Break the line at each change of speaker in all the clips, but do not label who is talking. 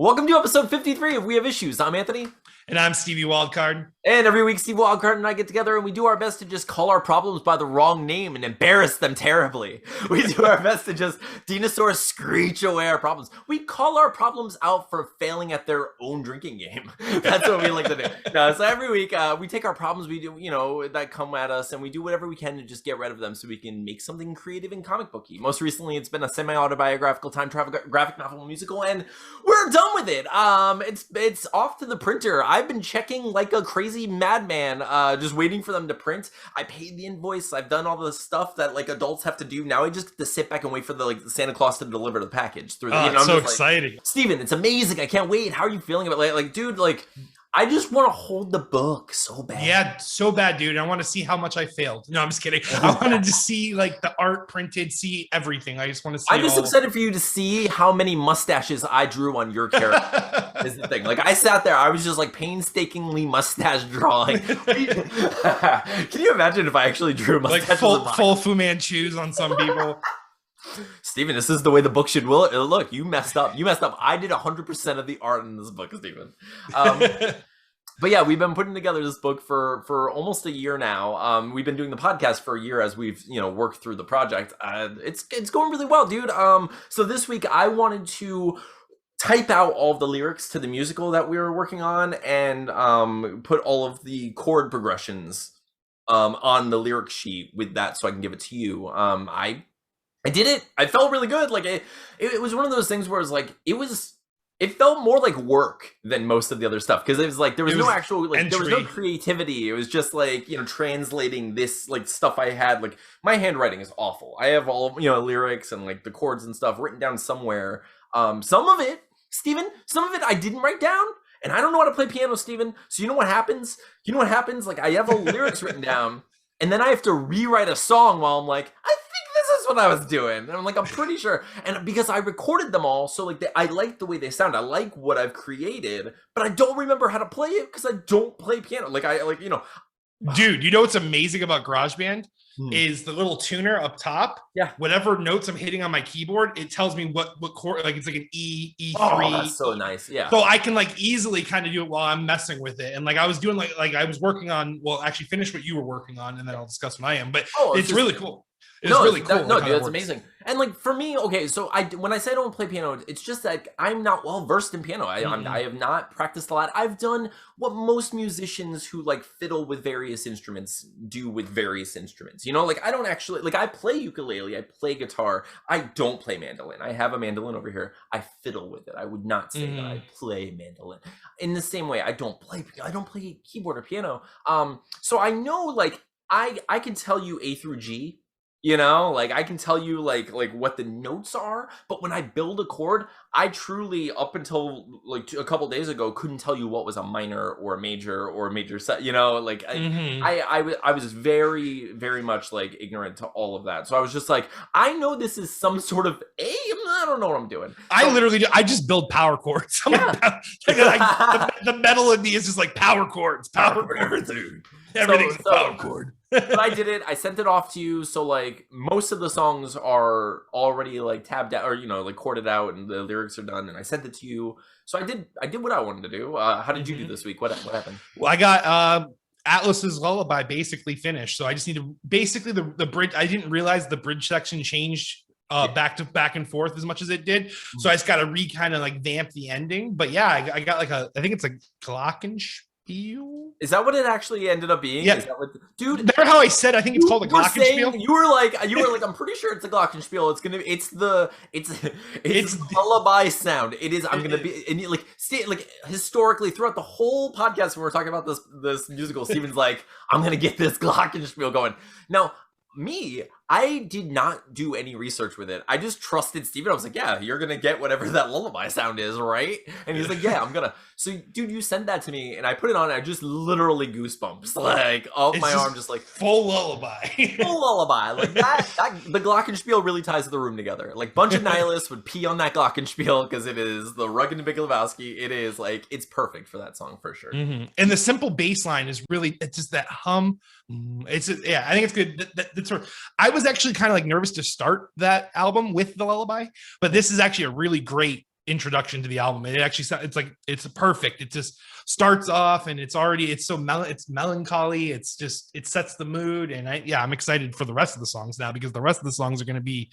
Welcome to episode 53 of We Have Issues. I'm Anthony.
And I'm Stevie Wildcard.
And every week, Stevie Wildcard and I get together and we do our best to just call our problems by the wrong name and embarrass them terribly. We do our best to just dinosaur screech away our problems. We call our problems out for failing at their own drinking game. That's what we like to do. No, so every week, we take our problems we do, that come at us, and we do whatever we can to just get rid of them so we can make something creative and comic booky. Most recently, it's been a semi-autobiographical time travel graphic novel musical, and we're done with it. It's off to the printer. I've been checking like a crazy madman, just waiting for them to print. I paid the invoice. I've done all the stuff that like adults have to do. Now I just get to sit back and wait for the Santa Claus to deliver the package through.
It's so exciting,
Steven. It's amazing. I can't wait. How are you feeling about it? Dude, I just want to hold the book so bad.
Yeah, so bad, dude. I want to see how much I failed. No, I'm just kidding. I wanted to see the art printed, see everything. I just want to see.
I'm just excited for you to see how many mustaches I drew on your character. Is the thing. I sat there, I was just painstakingly mustache drawing. Can you imagine if I actually drew mustaches?
Full Fu Manchus on some people.
Steven, this is the way the book should look. You messed up. I did 100% of the art in this book, Steven. But yeah, we've been putting together this book for almost a year now. We've been doing the podcast for a year as we've worked through the project. It's going really well, dude. So this week I wanted to type out all of the lyrics to the musical that we were working on and put all of the chord progressions on the lyric sheet with that so I can give it to you. I did it. I felt really good. It was one of those things where it felt more like work than most of the other stuff because it was there was no actual there was no creativity. It was just translating this stuff I had. My handwriting is awful. I have all lyrics and the chords and stuff written down somewhere. Some of it, Steven, I didn't write down. And I don't know how to play piano, Steven. So you know what happens? I have the lyrics written down and then I have to rewrite a song while I'm this is what I was doing. And I'm I'm pretty sure. And because I recorded them all, so I like the way they sound. I like what I've created, but I don't remember how to play it because I don't play piano.
Dude, you know what's amazing about GarageBand is the little tuner up top.
Yeah.
Whatever notes I'm hitting on my keyboard, it tells me what chord, it's an E, E3.
Oh, that's so nice. Yeah.
So I can easily kind of do it while I'm messing with it. And I was doing I was working on, actually finish what you were working on and then I'll discuss what I am. But it's really cool. It's really cool.
No, dude, that's amazing. And for me, okay, so when I say I don't play piano, it's just that I'm not well versed in piano. I have not practiced a lot. I've done what most musicians who fiddle with various instruments do with various instruments. I don't actually I play ukulele, I play guitar. I don't play mandolin. I have a mandolin over here. I fiddle with it. I would not say that I play mandolin. In the same way, I don't play keyboard or piano. So I know I can tell you A through G. I can tell you what the notes are, but when I build a chord, I truly up until a couple days ago couldn't tell you what was a minor or a major set. I was very, very much ignorant to all of that. So I was just I know this is some sort of I don't know what I'm doing.
I literally do. I just build power chords. The metal in me is just power chords, dude. Everything's a power chord.
But I did it. I sent it off to you. So most of the songs are already tabbed out or chorded out, and the lyrics are done. And I sent it to you. So I did what I wanted to do. How did you do this week? What happened?
Well, I got Atlas's Lullaby basically finished. So I just need to basically the bridge. I didn't realize the bridge section changed back and forth as much as it did. So I just got to kind of vamp the ending. But yeah, I got I think it's a glockenspiel.
Is that what it actually ended up being?
Yeah.
Is that dude?
Remember how I said I think it's called a glockenspiel?
You were like, I'm pretty sure it's a glockenspiel. It's the lullaby sound. It is. I'm gonna be and historically throughout the whole podcast when we're talking about this musical, Steven's I'm gonna get this glockenspiel going. Now, I did not do any research with it. I just trusted Steven. I was yeah, you're going to get whatever that lullaby sound is, right? And he's yeah, I'm going to. So, dude, you sent that to me, and I put it on, and I just literally goosebumps, up my arm, just
full lullaby.
Full lullaby. The glockenspiel really ties the room together. Bunch of nihilists would pee on that glockenspiel because it is the Rugged and Big Lebowski. It is, it's perfect for that song, for sure.
Mm-hmm. And the simple bass line is really, it's just that hum. It's just, yeah, I think it's good. That's sort of, I was actually kind of nervous to start that album with the lullaby, but this is actually a really great introduction to the album. It actually it's like it's perfect. It just starts off and it's melancholy. It's just it sets the mood, and I'm excited for the rest of the songs now because the rest of the songs are going to be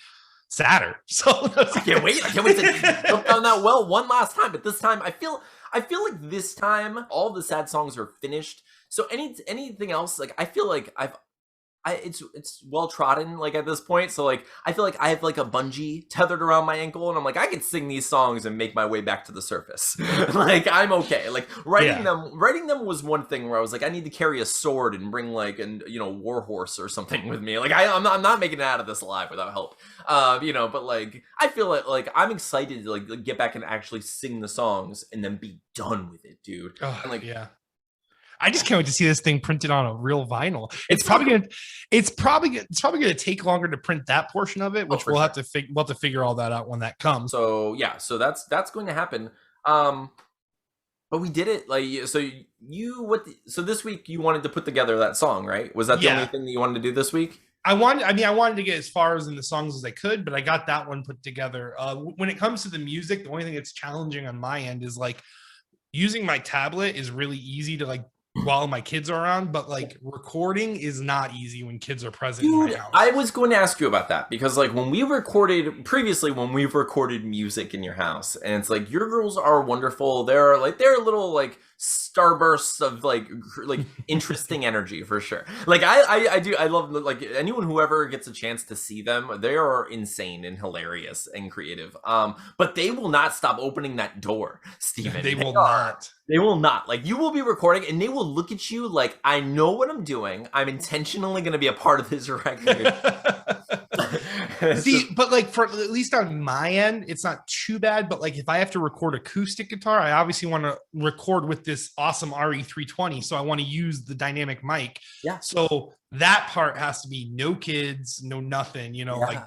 sadder. So
I can't wait to jump down that well one last time. But this time, I feel like this time all the sad songs are finished. So anything else, like I feel like it's well trodden like at this point. So like I feel like I have like a bungee tethered around my ankle, and I'm like I can sing these songs and make my way back to the surface. Like I'm okay. Like writing them was one thing where I was like I need to carry a sword and bring like war horse or something with me. Like I'm not making it out of this alive without help. But like I feel like I'm excited to like get back and actually sing the songs and then be done with it, dude. And like
I just can't wait to see this thing printed on a real vinyl. It's probably gonna take longer to print that portion of it, which we'll have to figure all that out when that comes.
So that's going to happen. But we did it. Like so this week you wanted to put together that song, right? Was that the only thing that you wanted to do this week?
I wanted to get as far as in the songs as I could, but I got that one put together. When it comes to the music, the only thing that's challenging on my end is like using my tablet is really easy to like while my kids are around, but like recording is not easy when kids are present.
Dude,
in my house.
I was going to ask you about that because like when we've recorded music in your house, and it's like your girls are wonderful. They're little like starbursts of like interesting energy for sure. Like I love like anyone who ever gets a chance to see them, they are insane and hilarious and creative. But they will not stop opening that door, Steven.
They will not.
They will not. Like you will be recording and they will look at you like I know what I'm doing. I'm intentionally going to be a part of this record.
See, but like for at least on my end, it's not too bad. But like if I have to record acoustic guitar, I obviously want to record with this awesome RE320. So I want to use the dynamic mic.
Yeah.
So that part has to be no kids, no nothing,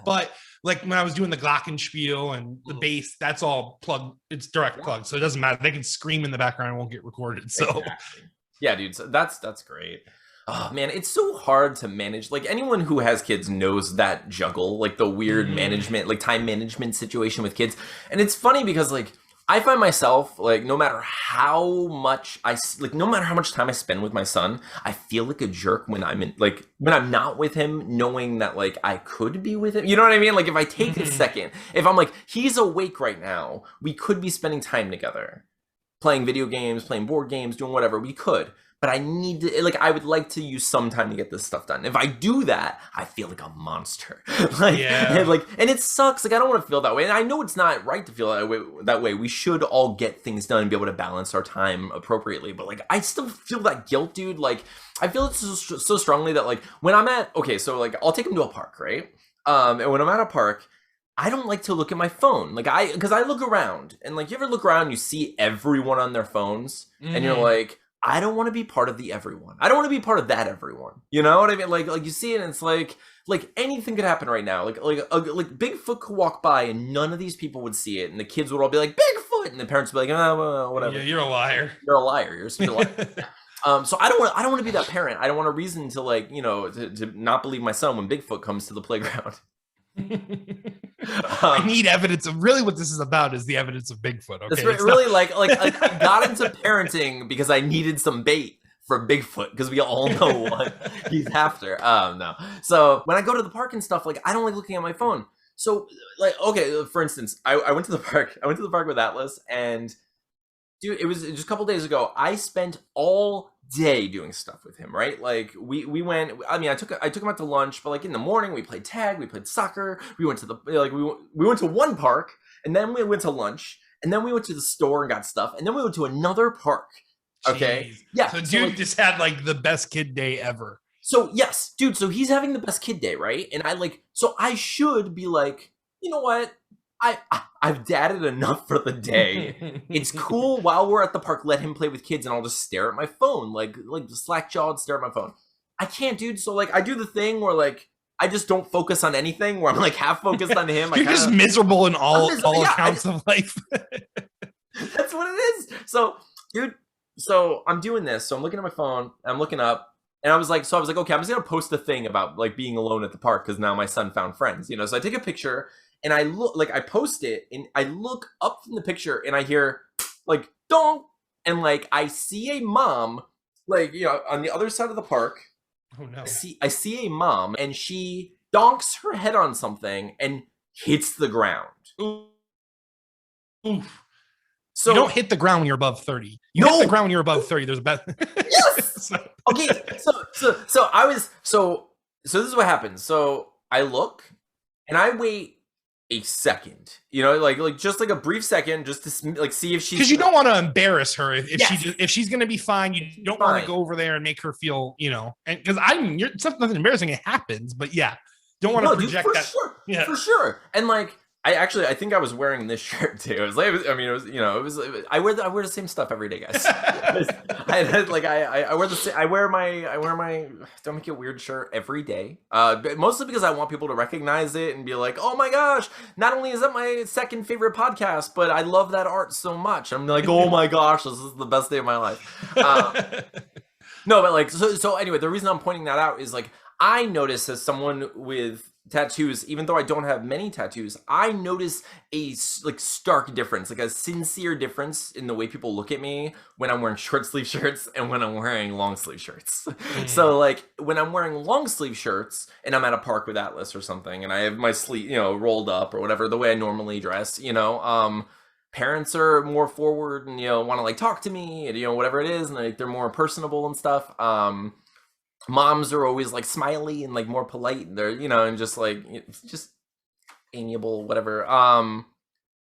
but like when I was doing the glockenspiel and the bass, that's all plugged. It's direct plug. So it doesn't matter. They can scream in the background and won't get recorded. So
exactly. Yeah, dude. So that's great. Oh man, it's so hard to manage. Like anyone who has kids knows that juggle, like the weird management, like time management situation with kids. And it's funny because like I find myself like no matter how much time I spend with my son, I feel like a jerk when I'm not with him, knowing that like I could be with him. You know what I mean? Like if I take a second, if I'm like he's awake right now, we could be spending time together, playing video games, playing board games, doing whatever we could. But I need to, like, I would like to use some time to get this stuff done. If I do that, I feel like a monster. And it sucks. Like, I don't want to feel that way. And I know it's not right to feel that way. We should all get things done and be able to balance our time appropriately. But, like, I still feel that guilt, dude. Like, I feel it so strongly that, like, when I'm at, okay, so, like, I'll take him to a park, right? And when I'm at a park, I don't like to look at my phone. Like, because I look around. And, like, you ever look around and you see everyone on their phones? And you're like, I don't want to be part of the everyone. I don't want to be part of that everyone. You know what I mean? Like you see it and it's like anything could happen right now. Like Bigfoot could walk by and none of these people would see it. And the kids would all be like, Bigfoot. And the parents would be like, oh, whatever.
Yeah, you're a liar.
You're a liar. You're a liar. So I don't want to be that parent. I don't want a reason to like, to not believe my son when Bigfoot comes to the playground.
I need evidence of really what this is about is the evidence of Bigfoot. Okay,
it's really like I got into parenting because I needed some bait for Bigfoot because we all know what he's after. No. So when I go to the park and stuff, like I don't like looking at my phone. So like, okay, for instance, I went to the park. I went to the park with Atlas, and dude, it was just a couple days ago. I spent all day doing stuff with him, right? Like we went. I mean, I took him out to lunch, but like in the morning we played tag, we played soccer. We went to we went to one park, and then we went to lunch, and then we went to the store and got stuff, and then we went to another park. Okay,
Jeez.
yeah.
So dude just had like the best kid day ever.
So yes, dude. So he's having the best kid day, right? And so I should be like, you know what? I've dadded enough for the day. It's cool while we're at the park, let him play with kids and I'll just stare at my phone, like slack-jawed stare at my phone. I can't, dude. So like I do the thing where like I just don't focus on anything, where I'm like half focused on him.
You're just miserable in all accounts of life.
That's what it is. So dude, so I'm doing this. So I'm looking at my phone, I'm looking up, and I was like, okay, I'm just gonna post a thing about like being alone at the park because now my son found friends, So I take a picture. and I look, like, I post it, and I look up from the picture, and I hear, like, donk, and, like, I see a mom, like, you know, on the other side of the park.
Oh no!
I see a mom, and she donks her head on something and hits the ground.
Oof.
So
you don't hit the ground when you're above 30. You hit the ground when you're above 30. There's a bet.
Yes. Okay. So I was so this is what happens. So I look, and I wait a second. You know, like just like a brief second, just to like see if she's,
because you don't want to embarrass her if
Yes.
if she's going to be fine. You don't want to go over there and make her feel, you know, and because it's nothing embarrassing. It happens, but yeah, don't want to project
for
that.
Sure.
Yeah,
for sure. And like, I think I was wearing this shirt too. It was like, I wear the same stuff every day, guys. I wear my Don't Make It Weird shirt every day. Mostly because I want people to recognize it and be like, oh my gosh, not only is that my second favorite podcast, but I love that art so much. I'm like, oh my gosh, this is the best day of my life. No, but like, so anyway, the reason I'm pointing that out is like, I notice as someone with tattoos, even though I don't have many tattoos, I notice a like stark difference, like a sincere difference in the way people look at me when I'm wearing short sleeve shirts and when I'm wearing long sleeve shirts. So like when I'm wearing long sleeve shirts and I'm at a park with Atlas or something, and I have my sleeve, you know, rolled up or whatever, the way I normally dress, you know, parents are more forward and, you know, want to like talk to me and, you know, whatever it is, and like they're more personable and stuff. Moms are always like smiley and like more polite. They're, you know, and just like, just amiable, whatever.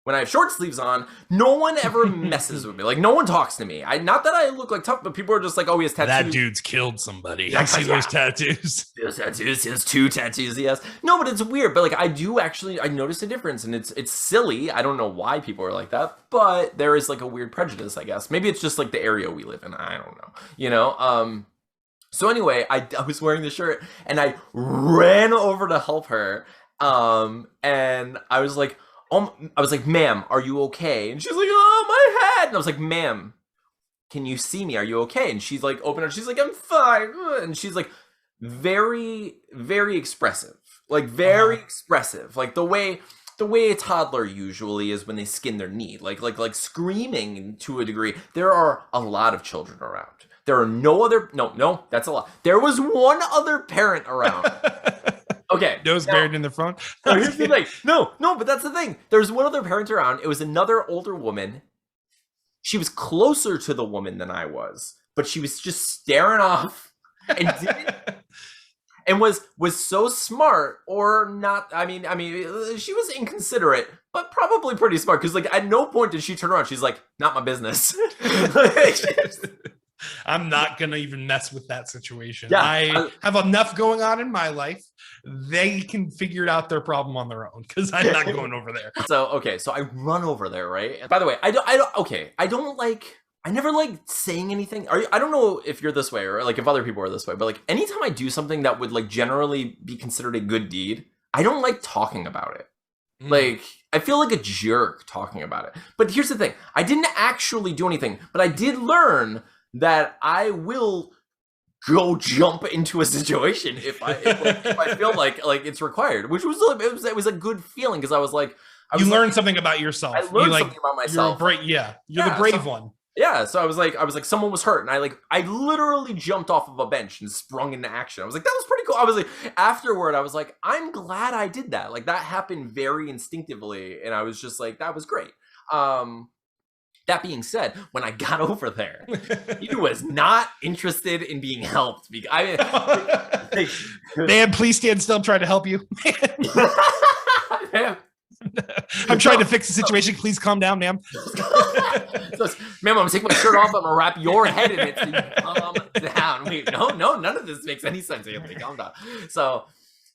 When I have short sleeves on, no one ever messes with me. Like, no one talks to me. Not that I look like tough, but people are just like, oh, he has tattoos.
That dude's killed somebody. I see those tattoos.
Those tattoos. He has 2 tattoos. He has. No, but it's weird. But like, I notice a difference, and it's silly. I don't know why people are like that, but there is like a weird prejudice, I guess. Maybe it's just like the area we live in. I don't know. You know. So anyway, I was wearing the shirt, and I ran over to help her. And I was like, ma'am, are you okay? And she's like, oh, my head. And I was like, ma'am, can you see me? Are you okay? And she's like, open her. She's like, I'm fine. And she's like, very, very expressive. Like, very expressive. Like the way a toddler usually is when they skin their knee. Like screaming to a degree. There are a lot of children around. There are no, that's a lot. There was one other parent around. Okay.
Nose buried in the front.
So here's the thing. No, but that's the thing. There's one other parent around. It was another older woman. She was closer to the woman than I was, but she was just staring off and and was so smart, or not. I mean, she was inconsiderate, but probably pretty smart, because like at no point did she turn around. She's like, not my business.
I'm not going to even mess with that situation.
Yeah,
I have enough going on in my life. They can figure it out their problem on their own, because I'm not going over there.
So I run over there, right? And by the way, I never like saying anything. I don't know if you're this way, or like if other people are this way, but like anytime I do something that would like generally be considered a good deed, I don't like talking about it. Like, I feel like a jerk talking about it. But here's the thing. I didn't actually do anything, but I did learn that I will go jump into a situation if I feel like it's required, which was it was a good feeling, because I was like,
you learned something about yourself.
I learned something about myself.
You're the brave one.
Yeah, so I was like, someone was hurt, and I literally jumped off of a bench and sprung into action. I was like, that was pretty cool. I was like, afterward, I was like, I'm glad I did that. Like, that happened very instinctively, and I was just like, that was great. That being said, when I got over there, he was not interested in being helped.
Man, please stand still. I'm trying to help you. I'm trying to fix the situation. Please calm down, ma'am.
Ma'am, I'm gonna take my shirt off. I'm gonna wrap your head in it. So you calm down. Wait, no, none of this makes any sense. Anthony, calm down. So,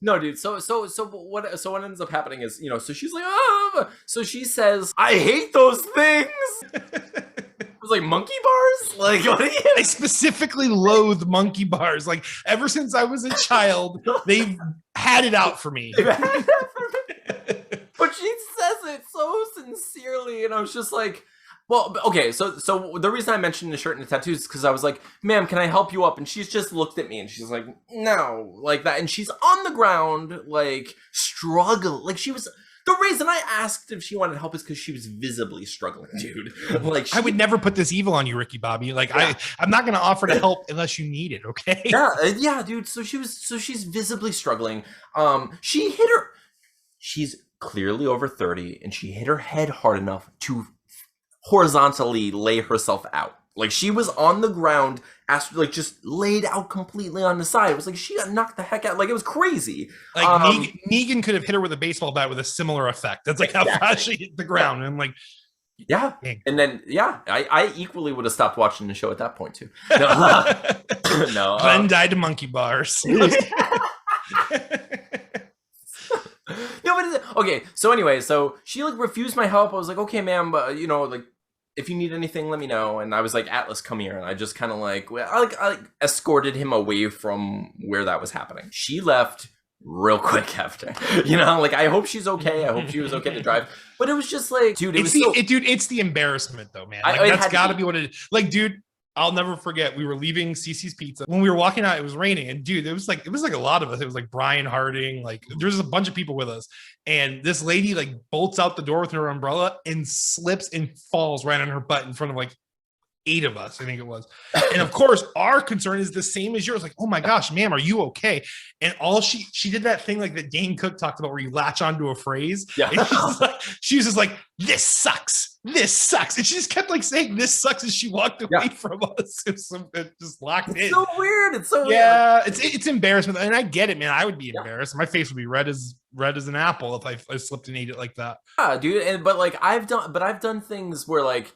no, dude. So what ends up happening is, you know, so she's like, oh, so she says, I hate those things. It was like monkey bars. Like, what are you?
I specifically loathe monkey bars. Like, ever since I was a child, they've had it out for me.
But she says it so sincerely, and I was just like, well, okay, so the reason I mentioned the shirt and the tattoos is because I was like, ma'am, can I help you up? And she's just looked at me, and she's like, no, like that. And she's on the ground, like, struggle. Like, she was, The reason I asked if she wanted help is because she was visibly struggling, dude. Like,
I would never put this evil on you, Ricky Bobby. Like, I'm not going to offer to help unless you need it, okay?
Yeah, dude. So she's visibly struggling. She's clearly over 30, and she hit her head hard enough to horizontally lay herself out. Like, she was on the ground, just laid out completely on the side. It was like she got knocked the heck out. Like, it was crazy.
Like, Negan could have hit her with a baseball bat with a similar effect. That's like how fast she hit the ground. And I'm like,
yeah. Dang. And then, I equally would have stopped watching the show at that point, too. No,
no. Glenn died of monkey bars.
Okay, so anyway, so she like refused my help. I was like, okay, ma'am, but like, if you need anything, let me know. And I was like, Atlas, come here. And I just kind of I escorted him away from where that was happening. She left real quick after, like, I hope she's okay. I hope she was okay to drive. But it was just like, dude,
it's the embarrassment though, man. Like, that's got to be what it is. Like, dude, I'll never forget. We were leaving Cece's Pizza. When we were walking out, it was raining. And dude, it was like a lot of us. It was like Brian Harding. Like, there's a bunch of people with us. And this lady like bolts out the door with her umbrella and slips and falls right on her butt in front of like 8 of us, I think it was. And of course, our concern is the same as yours. Like, oh my gosh, ma'am, are you okay? And all she did that thing like that Dane Cook talked about where you latch onto a phrase. Yeah. And she was just like, this sucks. This sucks. And she just kept like saying this sucks as she walked away from us. It just locked in.
It's so weird. It's so
weird. It's embarrassment. And I get it, man. I would be embarrassed. My face would be red as an apple if I slipped and ate it like that.
Yeah, dude. But I've done things where like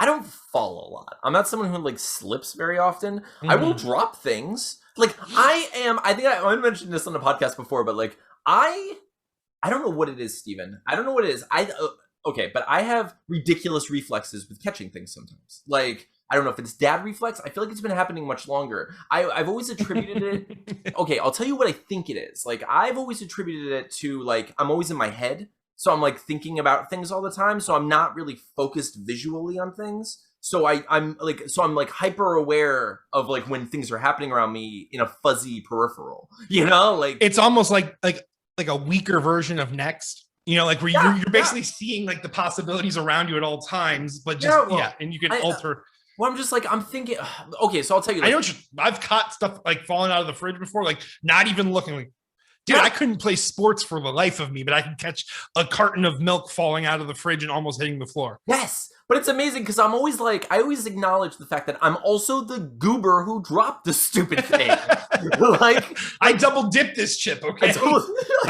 I don't fall a lot. I'm not someone who like slips very often. Mm-hmm. I will drop things. Like I think I mentioned this on the podcast before, but like I don't know what it is, Steven. I don't know what it is. Okay, but I have ridiculous reflexes with catching things sometimes. Like, I don't know if it's dad reflex. I feel like it's been happening much longer. I've always attributed it. Okay, I'll tell you what I think it is. Like, I've always attributed it to like I'm always in my head. So I'm like thinking about things all the time. So I'm not really focused visually on things. So I'm like hyper aware of like when things are happening around me in a fuzzy peripheral. Like
it's almost like a weaker version of Next. Like where you're basically seeing like the possibilities around you at all times, but just and you can alter.
Well, I'm just like I'm thinking. Okay, so I'll tell you. Like,
I know I've caught stuff like falling out of the fridge before, like not even looking like. Dude, I couldn't play sports for the life of me, but I could catch a carton of milk falling out of the fridge and almost hitting the floor.
Yes, but it's amazing because I'm always like, I always acknowledge the fact that I'm also the goober who dropped the stupid thing. like
I double dipped this chip, okay?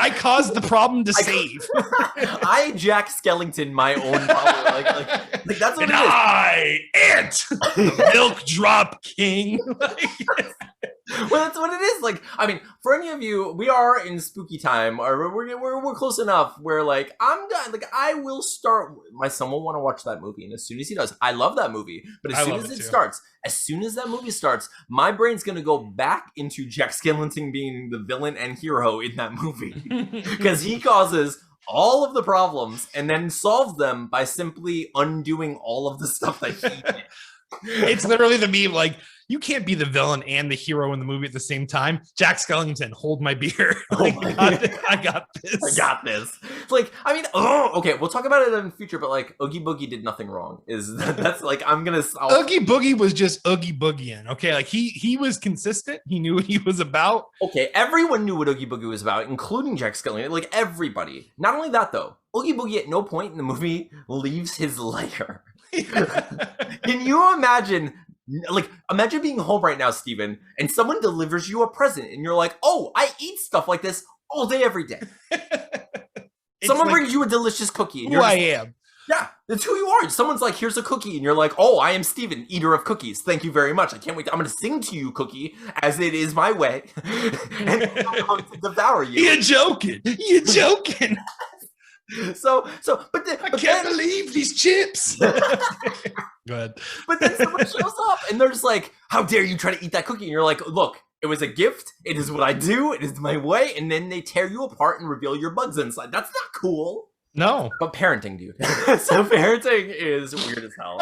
I caused the problem to save.
I Jack Skellington my own problem. Like that's what it is.
Milk drop king.
Well, that's what it is. Like, I mean, for any of you, we are in spooky time, or we're close enough where, like, I'm done. Like, I will start. My son will want to watch that movie, and as soon as he does, I love that movie. But as soon as that movie starts, my brain's gonna go back into Jack Skellington being the villain and hero in that movie because he causes all of the problems and then solves them by simply undoing all of the stuff that he did.
It's literally the meme, like, you can't be the villain and the hero in the movie at the same time. Jack Skellington, hold my beer. I got this.
I got this. Like, I mean, okay, we'll talk about it in the future, but like, Oogie Boogie did nothing wrong. That's like,
Oogie Boogie was just Oogie Boogieing, okay? Like, he was consistent. He knew what he was about.
Okay, everyone knew what Oogie Boogie was about, including Jack Skellington. Like, everybody. Not only that, though, Oogie Boogie at no point in the movie leaves his lair. Can you imagine? Like, imagine being home right now, Steven, and someone delivers you a present, and you're like, "Oh, I eat stuff like this all day, every day." Someone brings you a delicious cookie, and
who I am.
Yeah, it's who you are. Someone's like, "Here's a cookie," and you're like, "Oh, I am Steven, eater of cookies. Thank you very much. I can't wait. I'm going to sing to you, cookie, as it is my way, and I'm going to devour you."
You're joking. You're joking.
But
I can't believe these chips. Go ahead.
But then someone shows up and they're just like, "How dare you try to eat that cookie?" And you're like, "Look, it was a gift. It is what I do. It is my way." And then they tear you apart and reveal your bugs inside. That's not cool.
No.
But parenting, dude. So parenting is weird as hell.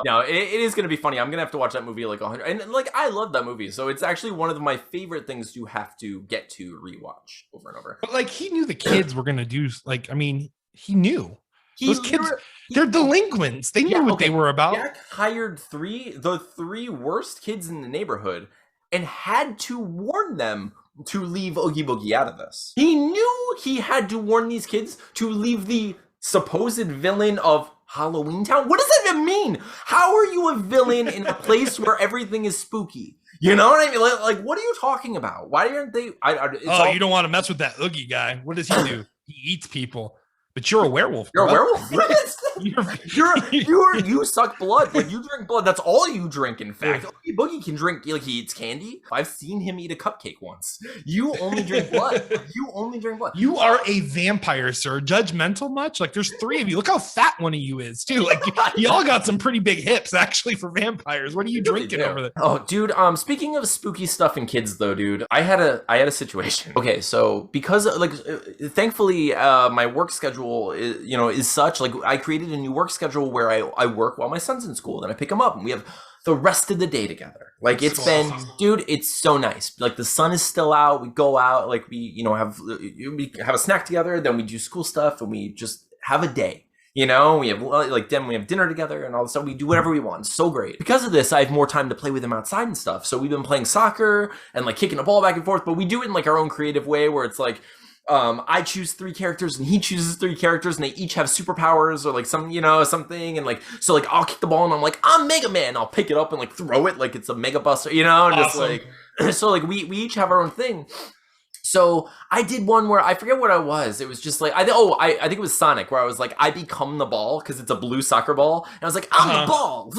No, it is going to be funny. I'm going to have to watch that movie like 100. And like, I love that movie. So it's actually one of my favorite things to have to get to rewatch over and over.
But like, he knew the kids were going to do, like, I mean, He knew. Those kids, they're delinquents. They knew what they were about.
Jack hired the three worst kids in the neighborhood and had to warn them to leave Oogie Boogie out of this. He knew he had to warn these kids to leave the supposed villain of Halloween Town. What does that even mean? How are you a villain in a place where everything is spooky? You know what I mean? Like what are you talking about? Why aren't they?
You don't want to mess with that Oogie guy. What does he do? He eats people. But you're a werewolf.
You're a werewolf. You suck blood. Like you drink blood. That's all you drink. In fact, Oogie Boogie can drink. Like he eats candy. I've seen him eat a cupcake once. You only drink blood.
You are a vampire, sir. Judgmental much? Like there's 3 of you. Look how fat one of you is too. Like y'all got some pretty big hips actually for vampires. What are you drinking over there?
Oh, dude. Speaking of spooky stuff and kids, though, dude, I had a situation. Okay, so because thankfully, my work schedule is such, like I created a new work schedule where I work while my son's in school, then I pick him up and we have the rest of the day together. Like it's been, dude, it's so nice. Like the sun is still out, we go out, like we have a snack together, then we do school stuff and we just have a day. We have dinner together and all this stuff. We do whatever we want. It's so great. Because of this, I have more time to play with him outside and stuff. So we've been playing soccer and like kicking the ball back and forth, but we do it in like our own creative way where it's like I choose 3 characters and he chooses 3 characters and they each have superpowers or like something, and like so like I'll kick the ball and I'm like, I'm Mega Man, I'll pick it up and like throw it like it's a Mega Buster, and awesome. Just like so like we each have our own thing. So I did one where I forget what I was. It was just like I think it was Sonic, where I was like I become the ball because it's a blue soccer ball, and I was like I'm the ball,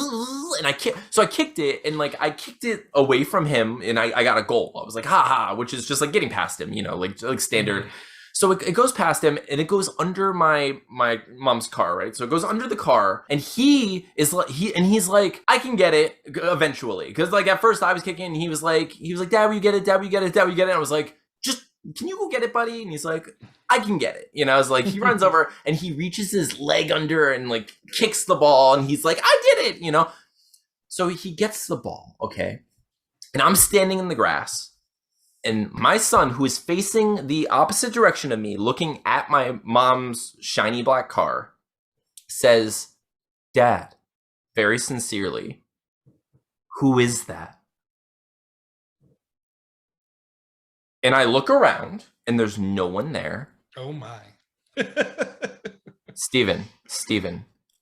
and I kicked it and like I kicked it away from him and I got a goal. I was like ha, which is just like getting past him, like standard. So it goes past him and it goes under my mom's car, right? So it goes under the car and he's like, I can get it eventually, because like at first I was kicking and he was like, Dad, will you get it? Dad, will you get it? Dad, will you get it? And I was like, can you go get it, buddy? And he's like, I can get it. I was like, he runs over and he reaches his leg under and like kicks the ball and he's like, I did it, So he gets the ball, okay? And I'm standing in the grass and my son, who is facing the opposite direction of me, looking at my mom's shiny black car, says, Dad, very sincerely, who is that? And I look around and there's no one there.
Oh my.
Steven,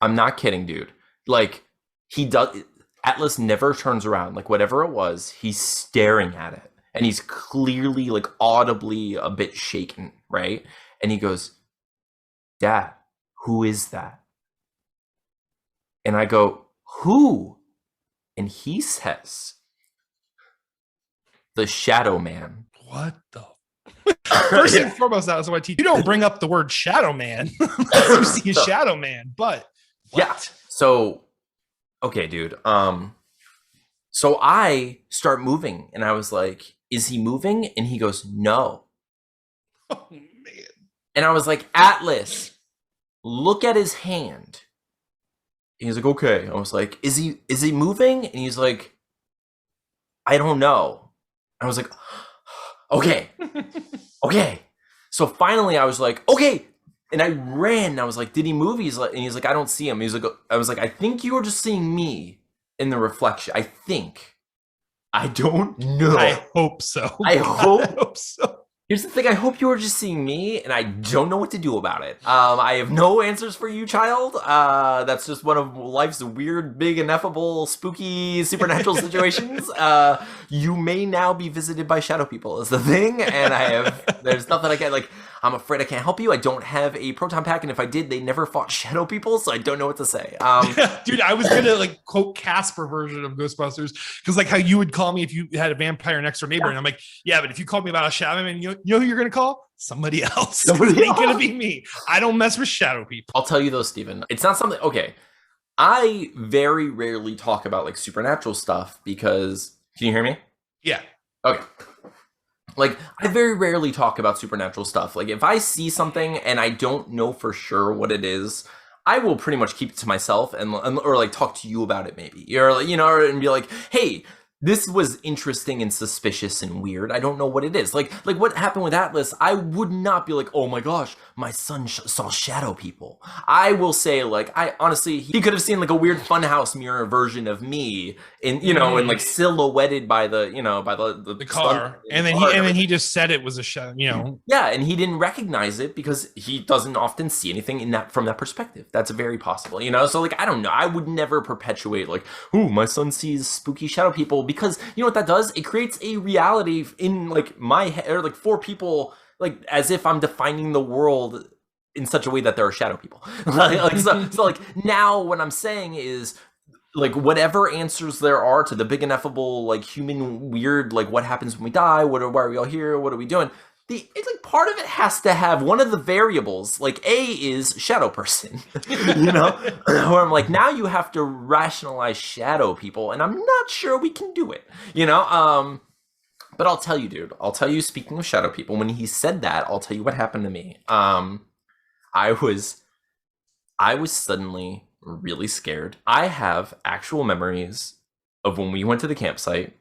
I'm not kidding, dude. Like Atlas never turns around. Like whatever it was, he's staring at it. And he's clearly like audibly a bit shaken, right? And he goes, Dad, who is that? And I go, who? And he says, the Shadow Man.
What the? First and foremost, that's what I teach. You don't bring up the word Shadow Man unless you see a Shadow Man. But what?
Yeah. So, okay, dude. So I start moving, and I was like, "Is he moving?" And he goes, "No."
Oh man.
And I was like, "Atlas, look at his hand." And he's like, "Okay." I was like, "Is he moving?" And he's like, "I don't know." I was like, okay. So finally I was like, okay. And I ran and I was like, did he move? He's like, I don't see him. I was like, I think you were just seeing me in the reflection. I think. I don't know.
I hope so.
I hope
so.
Here's the thing. I hope you were just seeing me, and I don't know what to do about it. I have no answers for you, child. That's just one of life's weird, big, ineffable, spooky, supernatural situations. You may now be visited by shadow people is the thing, and there's nothing I can, like, I'm afraid I can't help you. I don't have a proton pack, and if I did, they never fought shadow people, so I don't know what to say.
Dude, I was gonna like quote Casper version of Ghostbusters, because like how you would call me if you had a vampire next door neighbor, and I'm like, yeah, but if you called me about a shadow man, you know who you're gonna call? Somebody else. It ain't gonna be me. I don't mess with shadow people.
I'll tell you though, Steven, it's not something. Okay, I very rarely talk about like supernatural stuff because. Can you hear me?
Yeah.
Okay. Like, I very rarely talk about supernatural stuff. Like, if I see something and I don't know for sure what it is, I will pretty much keep it to myself or like talk to you about it maybe. Or, and be like, hey, this was interesting and suspicious and weird. I don't know what it is. Like what happened with Atlas, I would not be like, oh my gosh, my son saw shadow people. I will say, like, I honestly, he could have seen like a weird funhouse mirror version of me in, you know, and like silhouetted by the, you know, by the
car. And then he just said it was a shadow, you know.
Yeah, and he didn't recognize it because he doesn't often see anything in that from that perspective. That's very possible, you know. So like, I don't know. I would never perpetuate like, ooh, my son sees spooky shadow people, because you know what that does? It creates a reality in like my head, or like for people, like as if I'm defining the world in such a way that there are shadow people. So like now what I'm saying is, like, whatever answers there are to the big ineffable, like, human weird, like, what happens when we die, why are we all here, what are we doing, it's like part of it has to have one of the variables, like A is shadow person, you know, where I'm like, now you have to rationalize shadow people, and I'm not sure we can do it, you know. But I'll tell you, dude, speaking of shadow people, when he said that, I'll tell you what happened to me. I was suddenly really scared. I have actual memories of when we went to the campsite,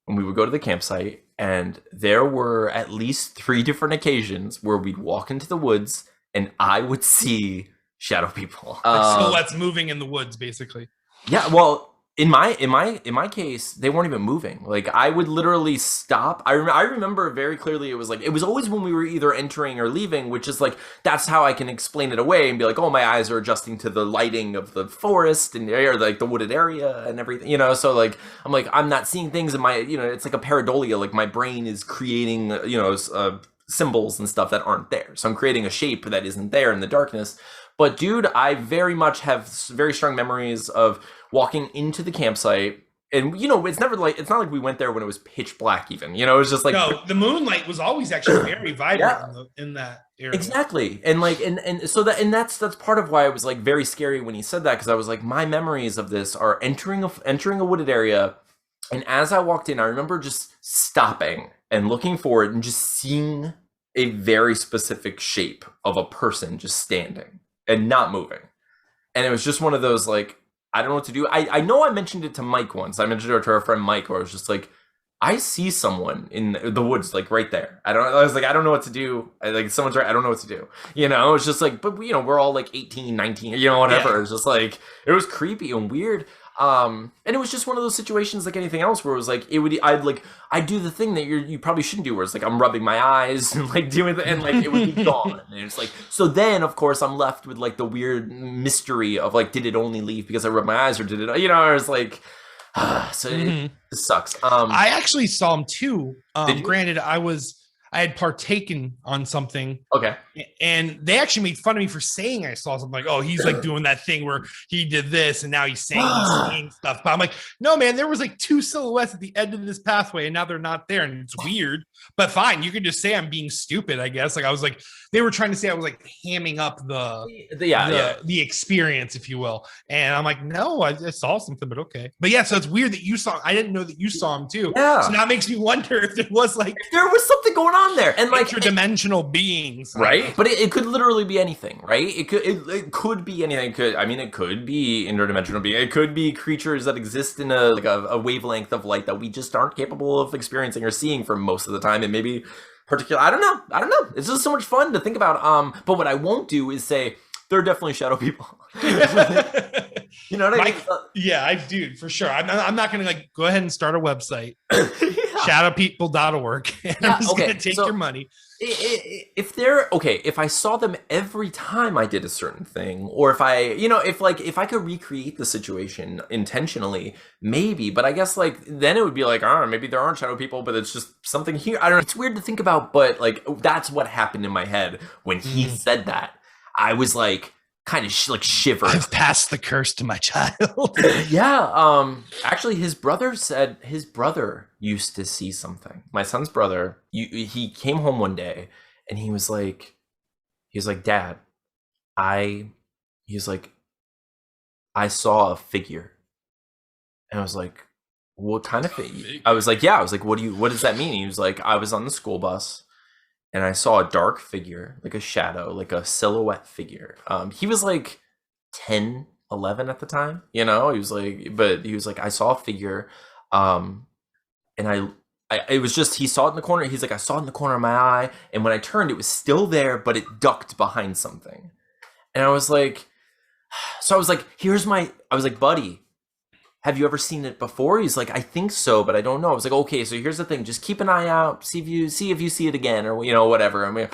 when we would go to the campsite, and there were at least 3 different occasions where we'd walk into the woods and I would see shadow people.
Silhouettes moving in the woods, basically.
Yeah, well, in my case, they weren't even moving. Like, I would literally stop. I remember very clearly. It was always when we were either entering or leaving, which is like, that's how I can explain it away and be like, oh, my eyes are adjusting to the lighting of the forest and or like the wooded area and everything, you know. So like, I'm like, I'm not seeing things in my, you know, it's like a pareidolia. Like my brain is creating, you know, symbols and stuff that aren't there. So I'm creating a shape that isn't there in the darkness. But dude, I very much have very strong memories of walking into the campsite, and you know, it's not like we went there when it was pitch black even, you know. It was just like,
no, the moonlight was always actually very vibrant in that area.
Exactly. And like, and so that's part of why it was like very scary when he said that, because I was like, my memories of this are entering a wooded area, and as I walked in, I remember just stopping and looking forward and just seeing a very specific shape of a person just standing and not moving. And it was just one of those, like, I don't know what to do. I know I mentioned it to Mike once. I mentioned it to our friend Mike, where I was just like, I see someone in the woods, like right there. I was like, I don't know what to do. Like, someone's right. I don't know what to do. You know, it's just like, but you know, we're all like 18, 19, you know, whatever. Yeah. It's just like, it was creepy and weird. And it was just one of those situations like anything else, where it was like, I'd do the thing that you probably shouldn't do, where it's like, I'm rubbing my eyes and like doing the, and like, it would be gone. And it's like, so then of course I'm left with like the weird mystery of like, did it only leave because I rubbed my eyes, or did it, you know, or it's like, so it sucks.
I actually saw him too. Granted, I had partaken on something.
Okay.
And they actually made fun of me for saying I saw something, like, oh, he's like doing that thing where he did this and now he's saying stuff. But I'm like, no, man, there was like 2 silhouettes at the end of this pathway and now they're not there. And it's weird, but fine. You could just say I'm being stupid, I guess. Like, I was like, they were trying to say I was like hamming up the experience, if you will. And I'm like, no, I saw something, but okay. But yeah, so it's weird that you saw, I didn't know that you saw him too. Yeah. So now it makes me wonder if there was like,
there was something going on there, and like
interdimensional beings,
right? But it could literally be anything, right? It could be anything. It could be interdimensional being. It could be creatures that exist in a wavelength of light that we just aren't capable of experiencing or seeing for most of the time. And maybe particular, I don't know. It's just so much fun to think about. But what I won't do is say there are definitely shadow people. You know what I mean?
Yeah, I do, for sure. I'm not going to like go ahead and start a website. Shadowpeople.org. And I'm just going to take your money.
If I saw them every time I did a certain thing, or if I could recreate the situation intentionally, maybe. But I guess like then it would be like, maybe there aren't shadow people, but it's just something here. I don't know. It's weird to think about, but like that's what happened in my head when he said that. I was like, kind of like shiver.
I've passed the curse to my child.
Yeah. Actually, his brother said his brother used to see something. My son's brother, he came home one day and he was like, Dad, I saw a figure. And I was like, what kind of figure? I was like, yeah. I was like, what does that mean? He was like, I was on the school bus and I saw a dark figure, like a shadow, like a silhouette figure. He was like 10, 11 at the time, you know? He was like, I saw a figure. and it was just, he saw it in the corner. He's like, I saw it in the corner of my eye, and when I turned, it was still there, but it ducked behind something. And I was like, I was like, buddy, have you ever seen it before? He's like, I think so, but I don't know. I was like, okay, so here's the thing, just keep an eye out, see if you see it again, or whatever. I mean,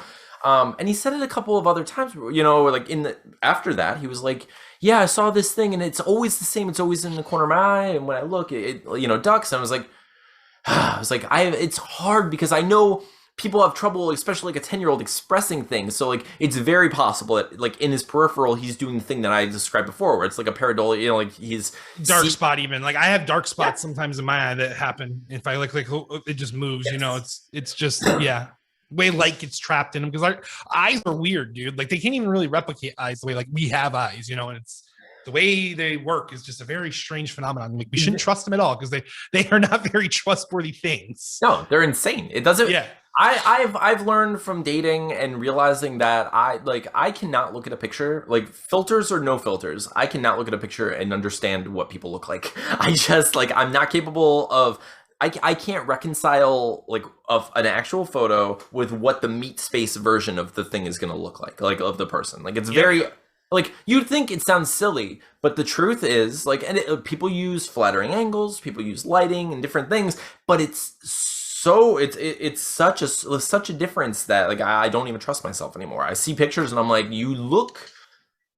and he said it a couple of other times, like after that, he was like, yeah, I saw this thing, and it's always the same. It's always in the corner of my eye, and when I look, it ducks. And I was like, it's hard because I know people have trouble, especially like a 10-year-old, expressing things. So like, it's very possible that like in his peripheral, he's doing the thing that I described before, where it's like a pareidolia, like he's
dark spot. Even like I have dark spots sometimes in my eye that happen. If I like it just moves, it's just, way light gets trapped in them, because our eyes are weird, dude. Like they can't even really replicate eyes the way like we have eyes, and it's the way they work is just a very strange phenomenon. Like we shouldn't trust them at all, because they are not very trustworthy things.
No, they're insane. It doesn't. Yeah. I've learned from dating and realizing that I cannot look at a picture, like filters or no filters. I cannot look at a picture and understand what people look like. I just I'm not capable of. I can't reconcile like of an actual photo with what the meat space version of the thing is going to look like of the person. Like it's very. Like, you'd think it sounds silly, but the truth is, like, and people use flattering angles, people use lighting and different things, but it's such a difference that, like, I don't even trust myself anymore. I see pictures and I'm like, you look.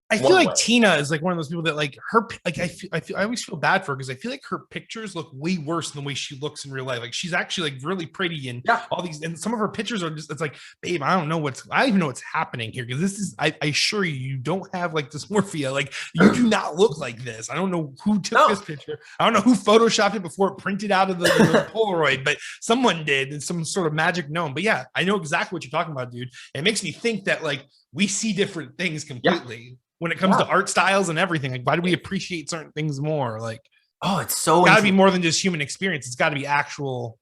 I feel like Tina is like one of those people that like her, like I always feel bad for her, because I feel like her pictures look way worse than the way she looks in real life. Like she's actually like really pretty, and all these, and some of her pictures are just, it's like, babe, I don't even know what's happening here, because this is, I assure you don't have like dysmorphia. Like you do not look like this. I don't know who took this picture. I don't know who photoshopped it before it printed out of the Polaroid, but someone did, in some sort of magic gnome. But yeah, I know exactly what you're talking about, dude. It makes me think that like we see different things completely. When it comes to art styles and everything. Like, why do we appreciate certain things more? Like,
it's so
got to be more than just human experience. It's got to be actual,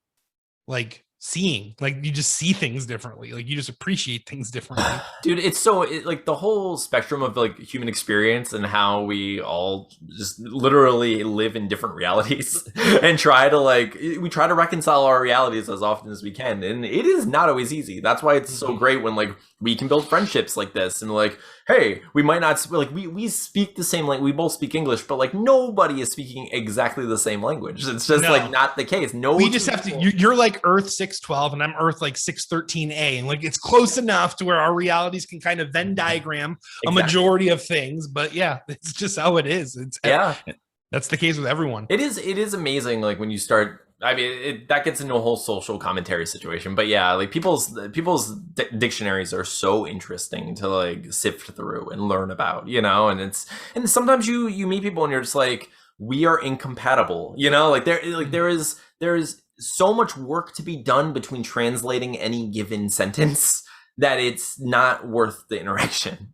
like, seeing. Like, you just see things differently. Like, you just appreciate things differently.
Dude, it's so like the whole spectrum of like human experience and how we all just literally live in different realities and try to reconcile our realities as often as we can. And it is not always easy. That's why it's so great when like we can build friendships like this, and like, hey, we might not like we speak the same language. We both speak English, but like nobody is speaking exactly the same language. It's just like not the case. No,
we just have to. You're like Earth 612, and I'm Earth like 613A, and like it's close enough to where our realities can kind of Venn diagram a majority of things. But yeah, it's just how it is. That's the case with everyone.
It is amazing. Like when you start. I mean, that gets into a whole social commentary situation, but yeah, like people's dictionaries are so interesting to like sift through and learn about, and sometimes you meet people and you're just like, we are incompatible, like there is so much work to be done between translating any given sentence that it's not worth the interaction,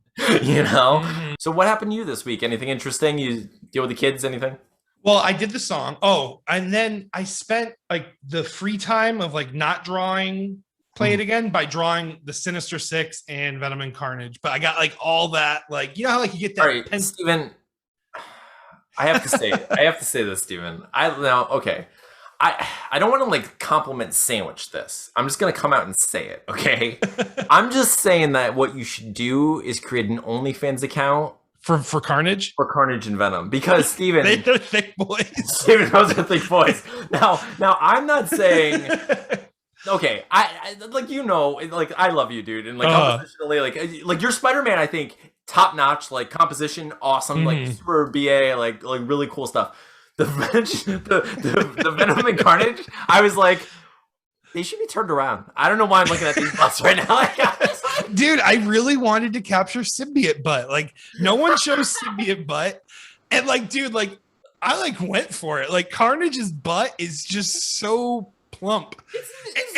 So what happened to you this week? Anything interesting? You deal with the kids? Anything?
Well, I did the song. Oh, and then I spent like the free time of like not drawing Play It Again by drawing the Sinister Six and Venom and Carnage. But I got like all that, like, how like you get that.
All right, Steven, I have to say this, Steven. Okay. I don't want to like compliment sandwich this. I'm just going to come out and say it, okay? I'm just saying that what you should do is create an OnlyFans account
for Carnage?
For Carnage and Venom. Because Steven...
They're thick boys.
Steven, those are thick boys. Now, I'm not saying... Okay, I like, like, I love you, dude. And like, compositionally, like your Spider-Man, I think, top-notch, like, composition, awesome, like, super BA, like really cool stuff. The Venom and Carnage, I was like... They should be turned around. I don't know why I'm looking at these butts right now.
Dude, I really wanted to capture symbiote butt. Like, no one shows symbiote butt. And like, dude, like, I like went for it. Like, Carnage's butt is just so plump.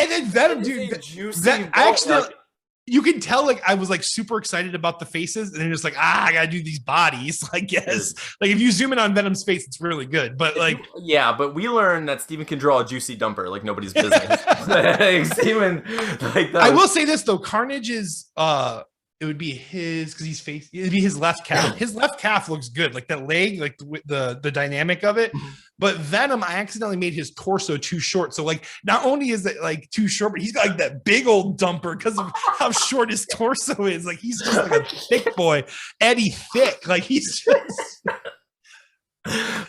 And then Venom, dude, you can tell, like, I was like super excited about the faces, and then just like, I gotta do these bodies. I guess, like, if you zoom in on Venom's face, it's really good. But like,
yeah, but we learned that Steven can draw a juicy dumper like nobody's business. Steven, like,
I will say this though, Carnage is it would be his, because it'd be his left calf. His left calf looks good, like that leg, like the dynamic of it. But Venom, I accidentally made his torso too short. So like, not only is it like too short, but he's got like that big old dumper because of how short his torso is. Like he's just like a thick boy, Eddie Thick. Like he's just.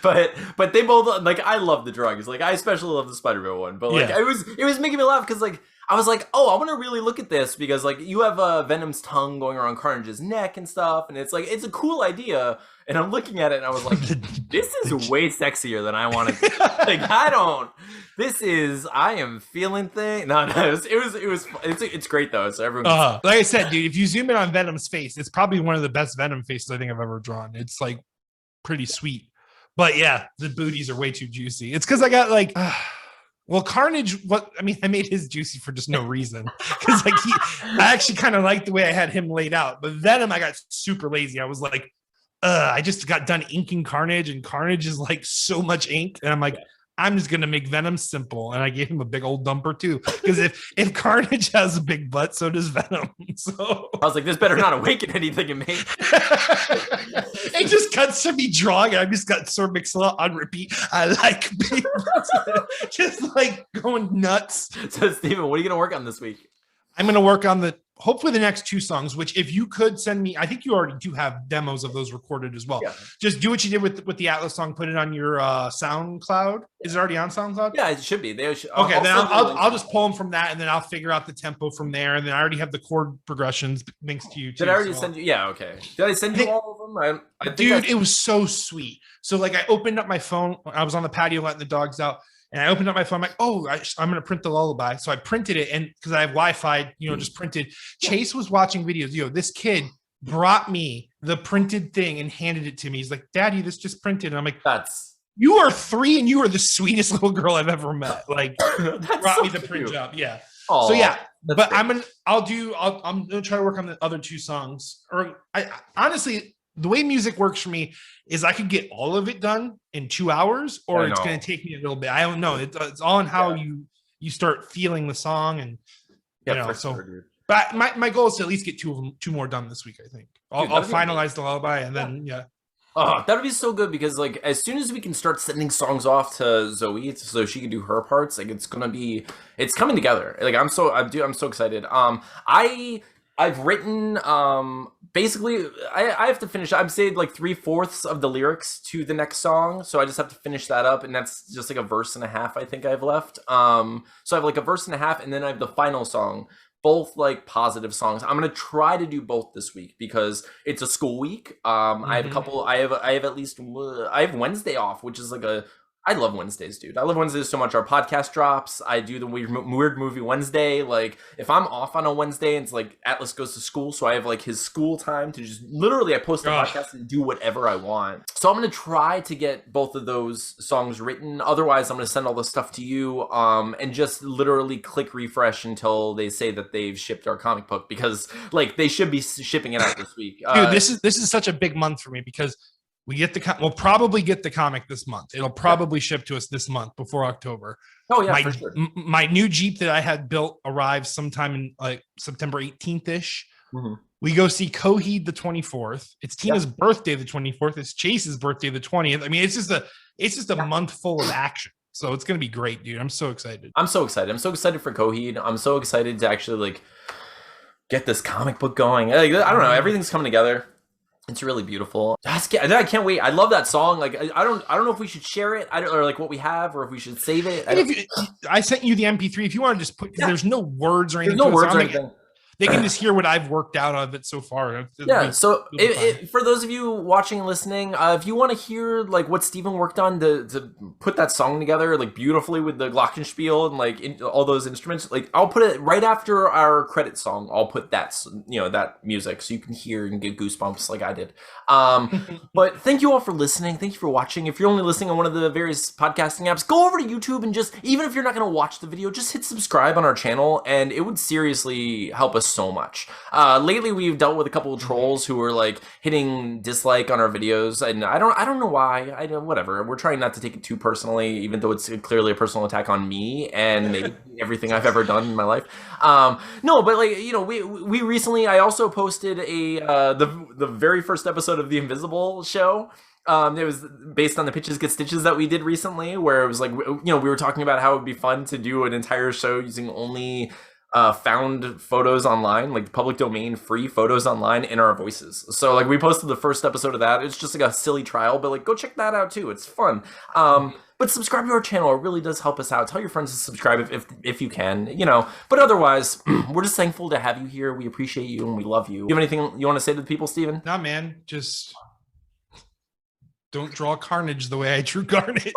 But they both, like, I love the drugs. Like, I especially love the Spider-Man one. But like, it was making me laugh because like I was like, oh, I want to really look at this because like you have Venom's tongue going around Carnage's neck and stuff, and it's like it's a cool idea. And I'm looking at it and I was like, this is way sexier than I wanted. Like I am feeling thing. No, it's great though. So everyone,
like I said, dude, if you zoom in on Venom's face, it's probably one of the best Venom faces I think I've ever drawn. It's like pretty sweet. But yeah, the booties are way too juicy. It's because I got like, well, Carnage. I made his juicy for just no reason because like I actually kind of liked the way I had him laid out. But Venom, I got super lazy. I was like, I just got done inking Carnage, and Carnage is like so much ink, and I'm like, I'm just gonna make Venom simple, and I gave him a big old dumper too. Because if Carnage has a big butt, so does Venom. So
I was like, this better not awaken anything in me.
It just cuts to me drawing, and I just got Sir Mix-a-Lot on repeat. I like big butts, just like going nuts.
So Steven, what are you gonna work on this week?
I'm gonna work on hopefully the next 2 songs, which if you could send me, I think you already do have demos of those recorded as well. Yeah. Just do what you did with the Atlas song, put it on your SoundCloud. Is it already on SoundCloud?
Yeah, it should be.
Okay, then I'll just pull them from that, and then I'll figure out the tempo from there, and then I already have the chord progressions links to you too.
Did I already send you? Yeah, okay. Did I send you all of them? I think
it was so sweet. So like I opened up my phone. I was on the patio letting the dogs out. And I opened up my phone. I'm like, oh, I'm going to print the lullaby. So I printed it. And because I have Wi-Fi, just printed. Chase was watching videos. This kid brought me the printed thing and handed it to me. He's like, Daddy, this just printed. And I'm like, you are 3 and you are the sweetest little girl I've ever met. Like, brought me the print job. Yeah. Aww, so yeah, but great. I'm going to try to work on the other 2 songs. Or honestly, the way music works for me is I could get all of it done in 2 hours, or it's going to take me a little bit. I don't know. It's all in how you start feeling the song, and Sure, but my goal is to at least get 2 more done this week. I think I'll finalize the lullaby, and then
Oh, that would be so good because like as soon as we can start sending songs off to Zoe so she can do her parts, like it's coming together. Like I'm so excited. I've written basically I have to finish. I've saved like 3/4 of the lyrics to the next song, so I just have to finish that up, and that's just like a verse and a half I think I've left. So I have like a verse and a half, and then I have the final song. Both like positive songs. I'm gonna try to do both this week because it's a school week. I have a couple. I have Wednesday off, which is like I love Wednesdays, dude. I love Wednesdays so much. Our podcast drops. I do the weird movie Wednesday. Like if I'm off on a Wednesday, and it's like Atlas goes to school, so I have like his school time to just literally I post a podcast and do whatever I want. So I'm gonna try to get both of those songs written. Otherwise, I'm gonna send all the stuff to you and just literally click refresh until they say that they've shipped our comic book, because like they should be shipping it out this week.
Dude, this is such a big month for me because we'll probably get the comic this month. It'll probably ship to us this month before October.
Oh yeah, for sure.
My new Jeep that I had built arrives sometime in like September 18th-ish. Mm-hmm. We go see Coheed the 24th. It's Tina's birthday the 24th. It's Chase's birthday the 20th. I mean, it's just a month full of action. So it's gonna be great, dude. I'm so excited.
I'm so excited for Coheed. I'm so excited to actually like get this comic book going. Like, I don't know, everything's coming together. It's really beautiful. I can't wait. I love that song. Like I don't know if we should share it. Or like what we have, or if we should save it.
I sent you the MP3. If you want to just put, there's no words or anything.
There's no words or anything.
They can just hear what I've worked out of it so far.
So for those of you watching and listening, if you want to hear like what Steven worked on to put that song together like beautifully with the glockenspiel and like all those instruments, like I'll put it right after our credit song. I'll put that that music so you can hear and get goosebumps like I did. But thank you all for listening. Thank you for watching. If you're only listening on one of the various podcasting apps, go over to YouTube and just, even if you're not going to watch the video, just hit subscribe on our channel, and it would seriously help us us so much. Lately, we've dealt with a couple of trolls who are like hitting dislike on our videos, and I don't know why. Whatever. We're trying not to take it too personally, even though it's clearly a personal attack on me and maybe everything I've ever done in my life. No, but like, you know, we recently, I also posted the very first episode of the Invisible show. It was based on the Pitches Get Stitches that we did recently, where it was like, you know, we were talking about how it would be fun to do an entire show using only found photos online, like public domain free photos online in our voices. So like we posted the first episode of that. It's just like a silly trial, but like go check that out too. It's fun. But subscribe to our channel. It really does help us out. Tell your friends to subscribe if you can, you know. But otherwise, we're just thankful to have you here. We appreciate you and we love you. You have anything you want to say to the people, Steven?
Nah, man, just don't draw Carnage the way I drew Carnage.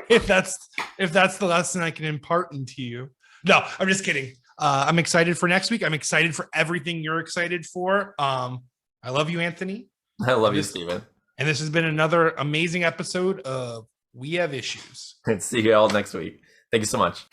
if that's the lesson I can impart into you. No, I'm just kidding. I'm excited for next week. I'm excited for everything you're excited for. I love you, Anthony.
I love you, Steven.
And this has been another amazing episode of We Have Issues.
And see you all next week. Thank you so much.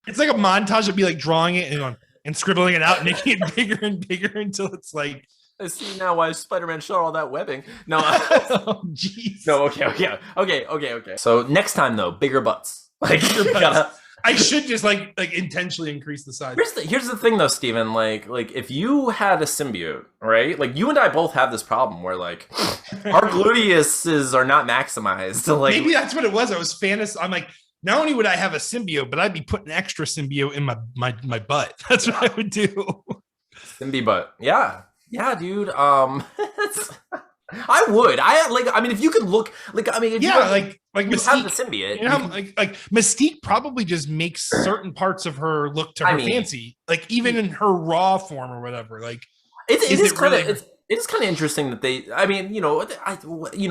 It's like a montage of me like drawing it and going and scribbling it out, making it bigger and bigger until it's like.
I see now why Spider-Man shot all that webbing. No,
oh, jeez.
No, okay. So next time though, bigger butts. Like
bigger butts. I should just like intentionally increase the size.
Here's the thing though, Steven, like if you had a symbiote, right? Like you and I both have this problem where like our gluteuses are not maximized. Like
maybe that's what it was. I was I'm like, not only would I have a symbiote, but I'd be putting extra symbiote in my butt. That's what I would do.
Symbi butt. Yeah, dude. I would. I mean, if you could look, like, I mean, if
like
Mystique, have the symbiote.
You know, like Mystique probably just makes certain parts of her look to her fancy, like even in her raw form or whatever. Like,
it is kind of interesting that they. I mean, you know,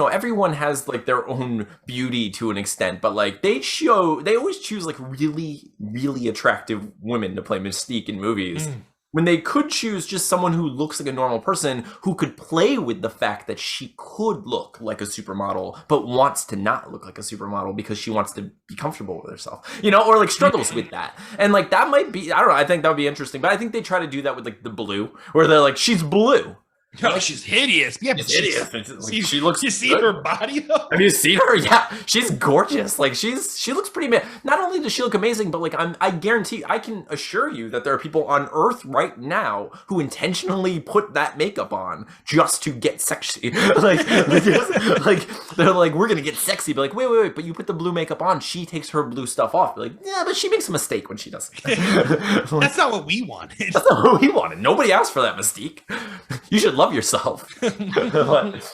everyone has like their own beauty to an extent, but like they always choose like really, really attractive women to play Mystique in movies. when they could choose just someone who looks like a normal person who could play with the fact that she could look like a supermodel but wants to not look like a supermodel because she wants to be comfortable with herself, you know, or like struggles with that. And like that might be, I don't know, I think that would be interesting, but I think they try to do that with like the Blue, where they're like, she's blue.
Oh, she's hideous. Yeah,
she's hideous. Like, she looks.
You see her body though?
Have you seen her? Yeah, she's gorgeous. Like she looks pretty. Not only does she look amazing, but like I guarantee, I can assure you that there are people on Earth right now who intentionally put that makeup on just to get sexy. like they're like, we're gonna get sexy. But like, wait. But you put the blue makeup on, she takes her blue stuff off. Like, yeah, but she makes a mistake when she does it.
That's not what we wanted.
That's not what we wanted. Nobody asked for that, Mystique. You should love yourself.